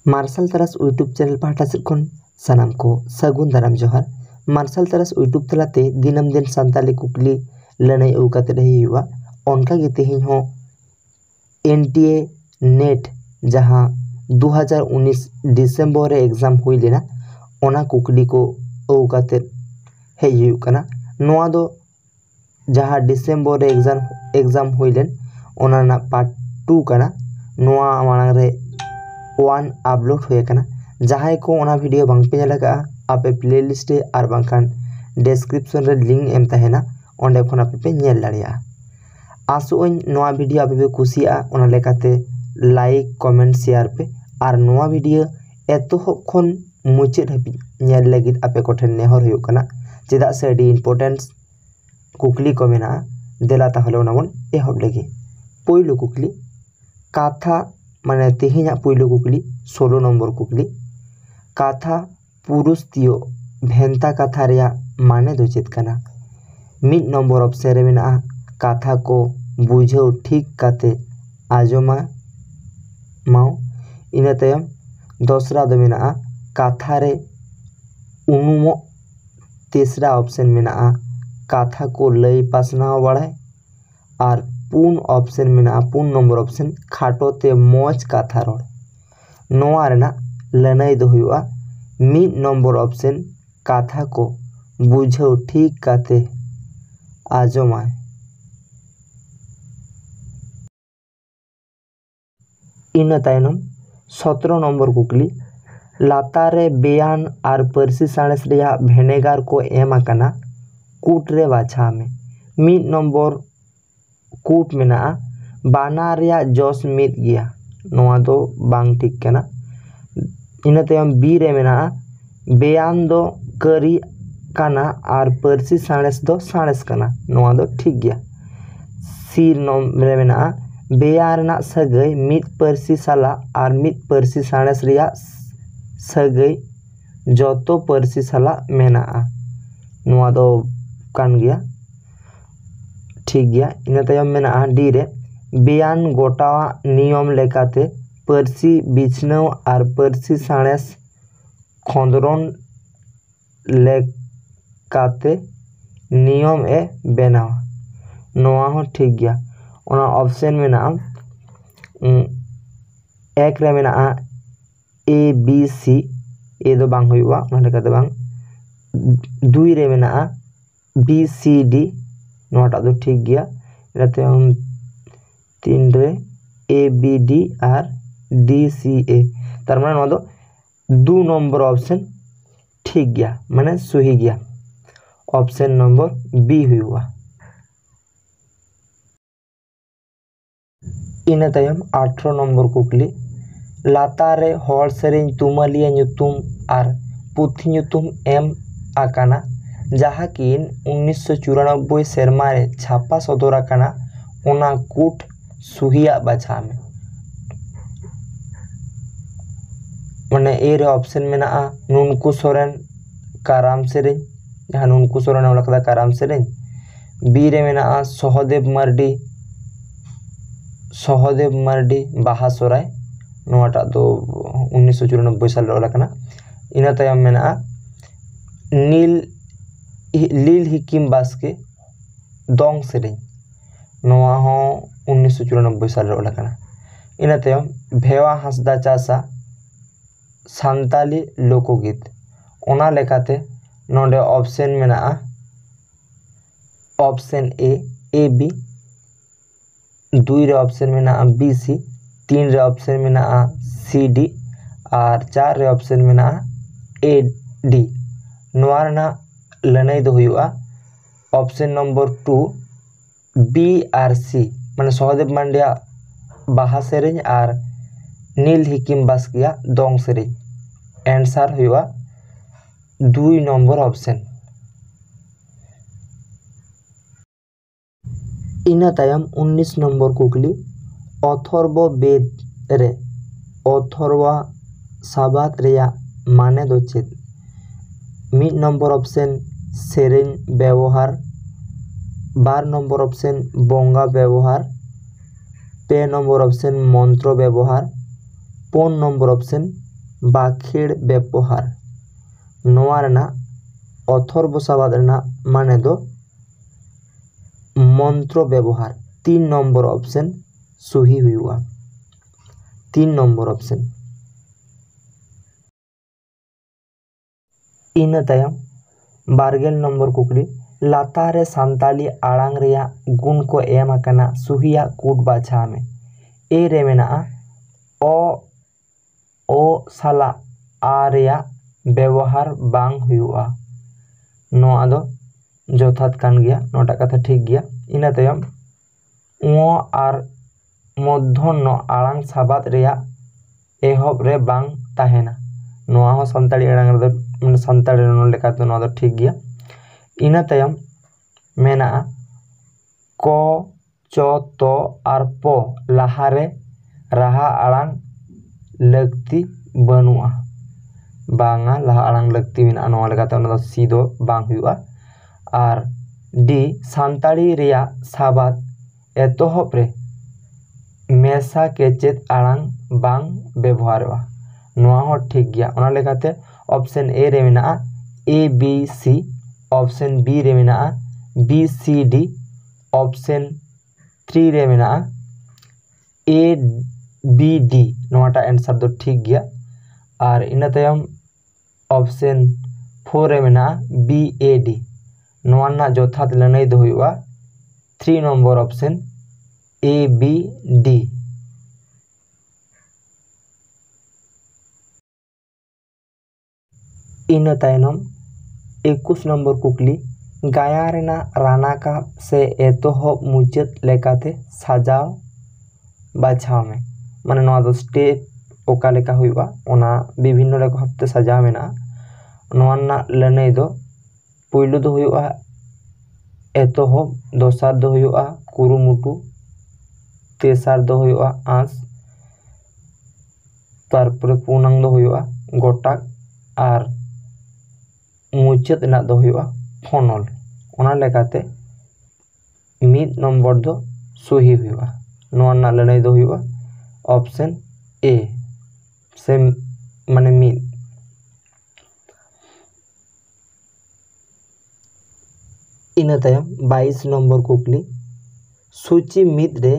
Martial तरास YouTube channel पाहटा सेद खन सानाम को सागुन दाराम जोहार। मार्शल तरास यूट्यूब तलाते दिनम दिन सानताली कुकली लड़ाई अवकाते रही हुआ उनका गे तेहिं हो NTA नेट जहां 2019 डिसेम्बर एग्जाम हुई लेना ओना कुकली को अवकाते हेज हुई कना। नोआ दो जहां डिसेम्बर एग्जाम हुई लेन ओना ना पार्ट 2 कना। नोआ मांग रे 1 अपलोड हुए कना। जहां को ओना वीडियो बांग पे लगा आपे प्लेलिस्ट और बांखान डिस्क्रिप्शन रे लिंक एम तहेना ओंडे खन आपे पे नेल दाड़िया। आसोइन नोआ वीडियो आपे पे कुसिया ओना लेकाते लाइक कमेंट शेयर पे और नोआ वीडियो एतोहब खन मुचाद हाबि नेल लागिद आपे कोठेन नेहर हुई कना चेदा से अडी इम्पोर्टेंस कुकली को मेना देला ताहले ओना बन एहब लगी। पहिलो कुकली काथा माने तेहिना पहिलो कुकली 16 नंबर कुकली काथा पुरुष तियो भेंता काथा रेया माने दो चेद कना। मिड नंबर ऑप्शन रे मेना काथा को बुझो ठीक काते आजमा माओ। इना तायम दोसरा दो मेना काथा रे उनुमो। तीसरा ऑप्शन मेना काथा को लई पासनाव बाड़ाय और पून ऑप्शन मेना पून नंबर ऑप्शन खाटो ते मौज काथा रोड। नोआ रेना लड़ाई दो हुआ मिड नंबर ऑप्शन काथा को बुझो ठीक काते आजमाय। इन तायनम 17 नंबर कुकली लातारे बेयान और परसी साणेस रेया भेनेगार को एम आकाना कूट रे बाछा में। मिड नंबर कूट मेना बाना रेया जोस मिद गया नोआ दो बांग ठीक कना। इन तायम बी रे मेना बेयान दो करी काना और परसी साणेस दो साणेस कना नोआ दो ठीक गया। सी रे मेना बेयार ना सगई मिद परसी साला और मिद परसी साणेस रेया सगई जोतो परसी साला मेना नोआ दो कान गया ठीक गया। इन तायम मेना डी रे बेयान गोटावा नियम लेकाते परसी बिछनव और परसी साणेस खोंदरोन लेकाते नियम ए बेनाव नोआ हो ठीक गया। ओना ऑप्शन मेना एक रे मेना ABC ए दो बांग हुआ ओना लेकाते बांग। दुई रे मेना BCD नोटा दो ठीक गया। इन तायम तीन रे ABD और DCA तार माने नोआ दो 2 नंबर ऑप्शन ठीक गया माने सही गया। ऑप्शन नंबर बी हुआ। इन तायम 18 नंबर कुकली लातारे हॉल सेरेन तुमालिया नुतुम और पुथी नुतुम एम आकाना जहाँ किन 1994 सेरमा रे छापा सदर आकाना ओना कूट सुहिया बाछा में। माने ए रे ऑप्शन मेना नुनकू सोरेन काराम सेरेन जहाँ नुनकू सोरेन ओलकदा काराम सेरेन। बी रे मेना सहदेव मर्डी बाहा सोराय नोटा दो 1994 साल ओलकना। इना तायम मेना लील हिकिम बास्के दोंग सेरेन नोआ हो 1994 साल ओलकना। इन तायम भेवा हांसदा चासा सानताली लोकगीत ओना लेकाते नोडे ऑप्शन मेना ऑप्शन ए बी। दुई रे ऑप्शन मेना BC। तीन रे ऑप्शन मेना CD और चार रे ऑप्शन मेना AD। नोआ रेना लड़ाई दो हुआ ऑप्शन नंबर 2 B और C माने सहदेव मांडिया बाहा सेरेन और नील हिकिम बास्किया दोंग सेरेन। आंसर हुआ 2 नंबर ऑप्शन। इन तायम 19 नंबर कुकली अथर्व वेद रे अथर्वा साबात रेया माने दो चेद। मिड नंबर ऑप्शन सेरेन व्यवहार 12 नंबर ऑप्शन बंगा व्यवहार पे नंबर ऑप्शन मंत्र व्यवहार 4 नंबर ऑप्शन बाखेड़ व्यवहार नोआ रेना अथर्व साबाद रेना माने दो मंत्र व्यवहार 3 नंबर ऑप्शन सही हुआ 3 नंबर ऑप्शन। इन तायम 12 नंबर कुकली लातारे सांताली आड़ांग रेया गुण को एम आकना सुहिया कूट बाछा में ए रे मेना ओ साला आ रेया व्यवहार बांग हुआ नोआ दो जथात कान गया नोटा कथा ठीक गया। इना तायम ओ आर मध्याह्न आड़ांग साबाद रेया एहब रे बांग ताहेना नोआ हो संताली आड़ांग रे दो संताली रन लेकाते नोआ दो ठीक गया। इना तायम मेना क च त आर प लाहारे राहा आड़ांग लगती बनुआ बांगा लाहा आड़ांग लगती मेना नोआ लेकाते ओना दो सी दो बांग हुआ और डी सांताली रेया साबाद एतोहब रे मेसा केचेत आड़ांग बांग व्यवहारवा नोआ हो ठीक गया ओना लेकाते ऑप्शन ए रे मेना A B C option B रे मेना बी सी डी ऑप्शन 3 रे मेना ए बी डी नोआटा आंसर दो ठीक गया और इना तायम ऑप्शन 4 रे मेना बी ए डी नोआना जथात लनई दो हुआ 3 number option A B D. इन तायनम 21 नंबर कुकली गाया रेना राना का से एतोहब मुचाद लेकाते साजाव बाछाव में माने नोआ दो स्टेप ओका लेका हुआ ओना विभिन्न लेका हफ्ते सजाव मेना नोआना लनई दो पुइलु दो हुआ एतोहब दोसार दो हुआ कुरुमुटु तेसार दो हुआ आस तारपरे पुनांग दो हुआ गोटाक और मुचाद ना दो हुआ फनल ओना लेकाते मिद नंबर दो सही हुआ नोआना लड़ाई दो हुआ ऑप्शन ए से माने मिद। इन तायम 22 नंबर कुकली सूची मिद रे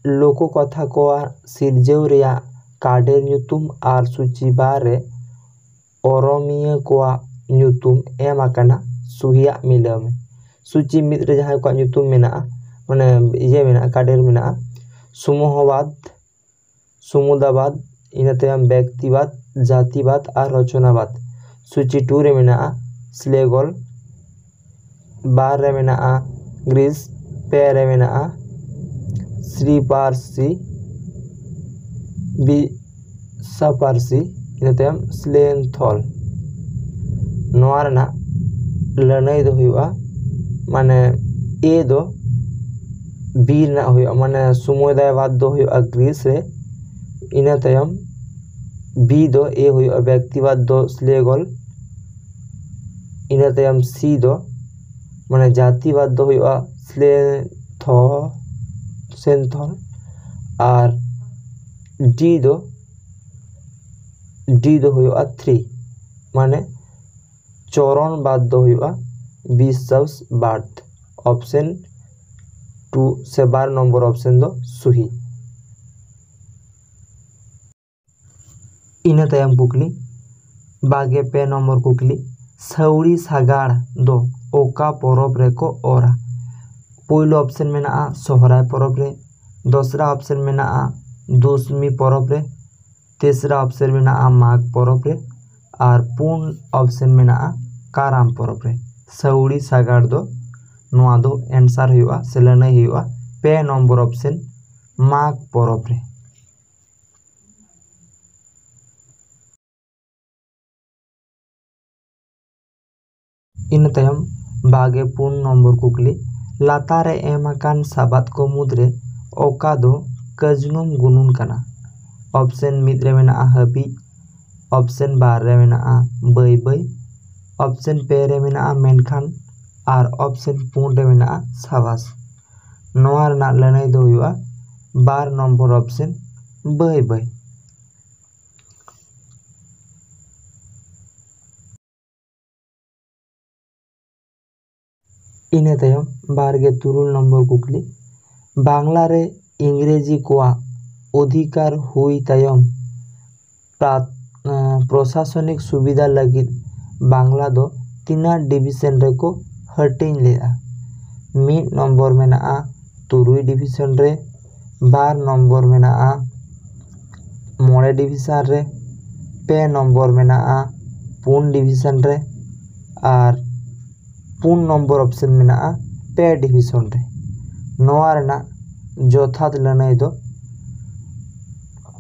लोको कथा को सिरजेव रेया कार्डेर न्यूतुम और सूची बार रे ओरोमिया को न्यूतुम एम आकना सुहिया मिलाव में सूची मिद रे जहां को न्यूतुम मेना माने ये मेना कार्डेर मेना समूहवाद समुदायवाद इन तायम व्यक्तिवाद जातिवाद और रचनावाद सूची 2 रे मेना स्लेगल बार रे मेना ग्रीस पे रे मेना श्री पारसी बी सपारसी इन तायम स्लेंथल नोआ रेना लड़ाई दो हुआ माने ए दो बी ना हुआ माने समुदायवाद दो हुआ ग्रीस रे इन तायम बी दो ए हुआ व्यक्तिवाद दो स्लेगल इन तायम सी दो माने जातिवाद दो हुआ सेंथल और डी दो हुआ 3 माने चरणवाद दो हुआ विश्वासवाद ऑप्शन 2 से 12 नंबर ऑप्शन दो सही। इन तायम कुकली 22 नंबर कुकली सौड़ी सागाड़ दो ओका परब रे को ओरा पहला ऑप्शन में ना सोहराय परब रे दूसरा ऑप्शन में ना दशमी परब रे तीसरा ऑप्शन में ना माघ परब रे और पूर्ण ऑप्शन में ना काराम परब रे सौड़ी सागाड़ दो नोआ दो आंसर हुआ से लड़ाई हुआ पे नंबर ऑप्शन माघ परब रे। इन तायम 22 नंबर कुकली लातारे एमाकान साबाद को मुद्रे ओका दो कजनुम गुनुन कना ऑप्शन मिद रे मेना हबी ऑप्शन 2 रे मेना बई बई ऑप्शन पे रे मेना मेनखान और ऑप्शन 4 रे मेना साबास नोआ रेना लड़ाई दो हुआ 12 नंबर ऑप्शन बई बई। ᱤᱱᱟᱹ ᱛᱟᱭᱚᱢ 23 ᱱᱚᱢᱵᱚᱨ ᱠᱩᱠᱞᱤ बांग्ला रे इंग्रेजी कोआ अधिकार हुई तायम प्रशासनिक सुविधा लगी बांग्ला दो तीना डिविजन रे को हटिंग लेआ। 1 नंबर में 3 डिविजन रे, 2 नंबर में 9 डिविजन रे, 2 नंबर में 4 डिविजन रे और 4 नंबर ऑप्शन में 2 डिविजन रे। नोआ रेना जोथात लनाई दो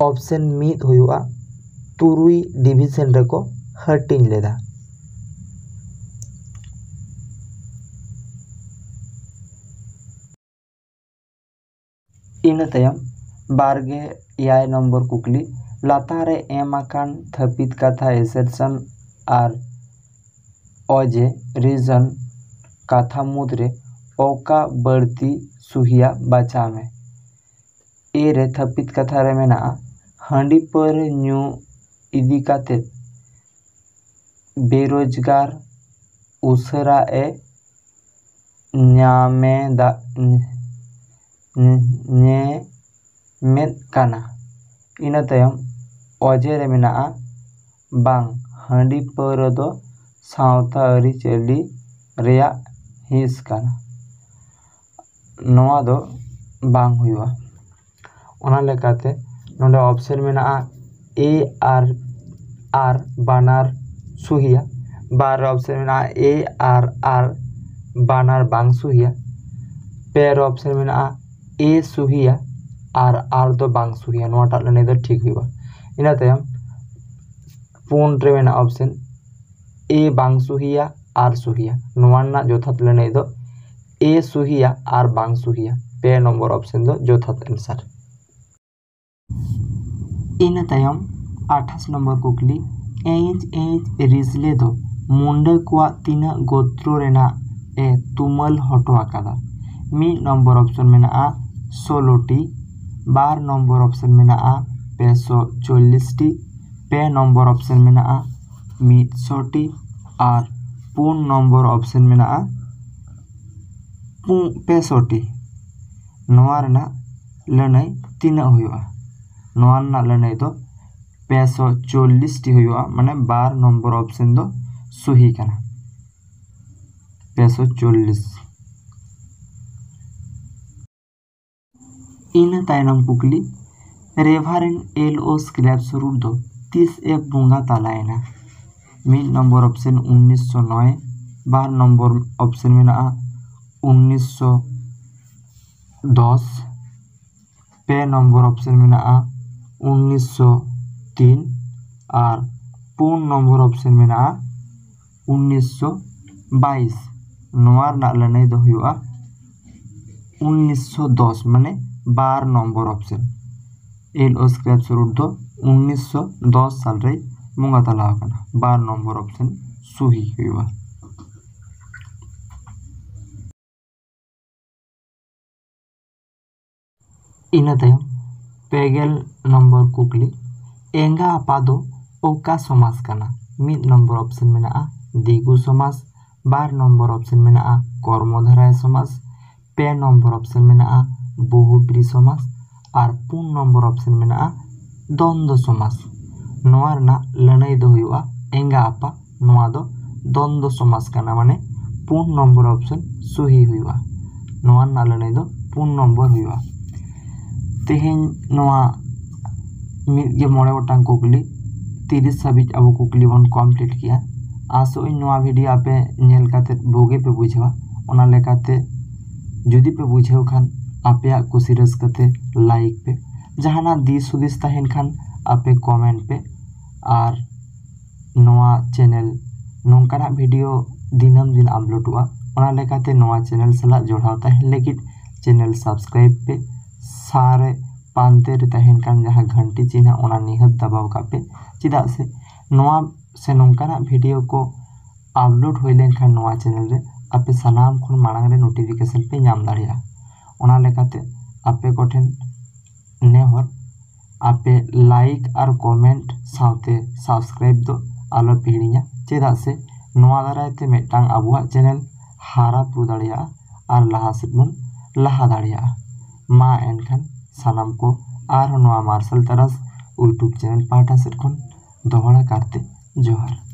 ऑप्शन मीत हुआ 3 डिविजन रे को हटिंग लेदा। इन तयम 28 नंबर कुकली लातारे एमाकान थपित कथा एसेरसन और ओजे रीजन कथा मुद्रे ओका बढ़ती सुहिया बचा में ए रे थपित कथा रे मेना हांडी पर न्यू इदी काते बेरोजगार उसरा ए न्यामे दा में काना। इन तयम ओजे रे मेना बांग हांडी पर दो सावता अरी चली रेया हिस काना। नोआ दो बांग हुआ ओना लेकाते नोडे ऑप्शन में ए आर आर बानार सुहिया, बार ऑप्शन में ए आर आर बानार बांग सुहिया, पेर ऑप्शन में ए सुहिया आर दो बांग सुहिया। नोआ टाल ने दो ठीक हुआ। इना तयम पुन रे में ऑप्शन ए बांग सुहिया आर सुहिया। नोआ ना जोथात लेने दो ए सुहिया आर बांग सुहिया। पे नंबर ऑप्शन दो जोथात आंसर। इन तयम 28 नंबर कुकली एज रिजले दो मुंडा कुआ तीना गोत्रो रेना ए तुमल हटो आकादा। 1 नंबर ऑप्शन में 16टी, 2 नंबर ऑप्शन में 540टी, पे नंबर ऑप्शन में 100टी और 4 नंबर ऑप्शन में 65टी। नोआ रेना लनाई तीना हुआ। नोआ ना लनाई दो 540टी हुआ माने 12 नंबर ऑप्शन दो सही कना 540। इन तायनम पुकली रेभारेन एल ओ स्क्रैप सुरुर दो 30 ए बुंगा तालायना। 1 नंबर ऑप्शन 1909, 2 नंबर ऑप्शन में 1910, पे नंबर ऑप्शन में 1903 और 4 नंबर ऑप्शन में 1922। नोआर ना लनाई दो हुआ 1910 माने 12 नंबर ऑप्शन एल ओ स्क्रैप सुरुर दो 1910 साल रे मुंगा तला कना 12 नंबर ऑप्शन सही हुआ। इन तयम 50 नंबर कुकली एंगा आपा दो ओका समास कना। 1 नंबर ऑप्शन में दिगु समास, 2 नंबर ऑप्शन में कर्मधारय समास, पे नंबर ऑप्शन में बहुब्री समास और 4 नंबर ऑप्शन में द्वंद्व समास। नोआ ना लनाई दो हुआ एंगा आपा नोआ दो द्वंद्व समास कना माने 4 नंबर ऑप्शन सही हुआ। नोआ ना लनाई दो 4 नंबर हुआ। तेहें नोआ मिगे मोड़े गोटांग कुकली 30 हाबिज अब कुकली बन कमप्लीट किया। आसो नोआ वीडियो आपे नेल काते बोगे पे बुझेवा ओना लेकाते जुदी पे बुझेव खान आपे कुशी रस्कते लाइक पे जहाना दिस हुदिस ताहेन खान आपे कमेंट पे और नोआ चैनल नोंकाना वीडियो दिनम दिन अपलोड हुआ ओना लेकाते नोआ चैनल सला जोड़ाव ताहेन लेकिन चैनल सब्सक्राइब पे सारे पांते रे ताहेन कान जहाँ घंटी चिन्ह ओना निहत दबाव कापे चिदा से नोआ से नोंकाना वीडियो को अपलोड होई लेनखान नोआ चैनल रे आपे सलाम खुन मांग रे नोटिफिकेशन पे नाम दाड़िया। ओना लेकाते आपे कोठेन नेहर आपे लाइक और कमेंट साथे सब्सक्राइब दो आलो पीड़िया चिदा से नोआ दारायते मेटांग आबुआ चैनल हारा पू दाड़ियागᱼा और लहा सेद बन लहा दाड़ियागᱼा। मा एनखान सानाम को आर नोआ मार्शल तरस यूट्यूब चैनल पाहटा सेद खन दोहड़ा कारते जोहार।